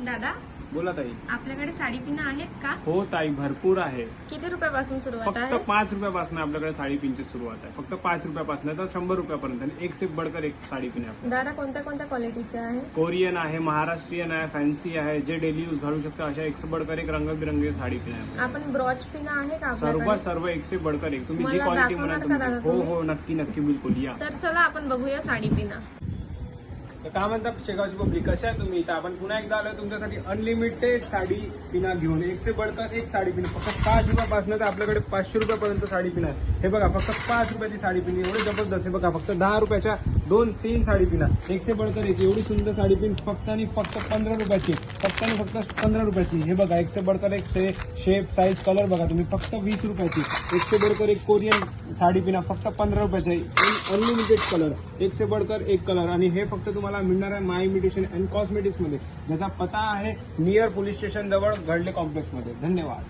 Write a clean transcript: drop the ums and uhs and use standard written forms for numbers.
दादा, बोला ताई. आपल्याकडे साडी पिनं आहेत का? हो ताई, भरपूर आहे. किती रुपयापासून सुरुवात फक्त आहे? 5 रुपयापासून आपल्याकडे साडी पिनची सुरुवात आहे. फक्त 5 रुपयापासून तर 100 रुपयापर्यंत. आणि एक से बडकर एक साडी पिन आहे. दादा, कोणत्या कोणत्या क्वालिटीचे आहे? कोरियन आहे, महाराष्ट्रीयन आहे, फॅन्सी आहे, जे डेली यूज घालू शकता अशा एक से बडकर एक रंगबिरंगी साडी पिन आहे. आपण ब्रॉच पिनं आहे का सर्व आपल्याकडे? सर्व एक से बडकर एक. तुम्ही जी मला क्वालिटी दाखवणार म्हणाल का दादा हो तुम्ही? हो, नक्की नक्की, बिलकुल या. तर चला आपण बघूया साडी पिनं. तर काय म्हणतात शेगावची पब्लिक, कशा आहे तुम्ही? तर आपण पुन्हा एकदा आलोय तुमच्यासाठी अनलिमिटेड साडी पिना घेऊन. एक से बडकर एक साडी पिन. फक्त 5 रुपयापासून तर आपल्याकडे 500 रुपयापर्यंत साडी पिन आहे. हे बघा, फक्त 5 रुपयाची साडी पिन एवढे जबरदस्त. हे बघा, फक्त 10 रुपयाच्या 2-3 साडी पिना. एक से बडकर एक एवढी सुंदर साडी पिन फक्त आणि फक्त 15 रुपयाची. फक्त आणि फक्त 15 रुपयाची. हे बघा, एक से बडकर एक शेप, साईज, कलर बघा तुम्ही, फक्त 20 रुपयाची. एक से बडकर एक कोरियन साडी पिना फक्त 15 रुपयाची. अनलिमिटेड कलर, एक से बडकर एक कलर. आणि हे फक्त तुम्हाला मिळणार आहे माय इमिटेशन अँड कॉस्मेटिक्स मध्ये, ज्याचा पत्ता आहे नियर पोलीस स्टेशन जवळ घडले कॉम्प्लेक्स मध्ये. धन्यवाद.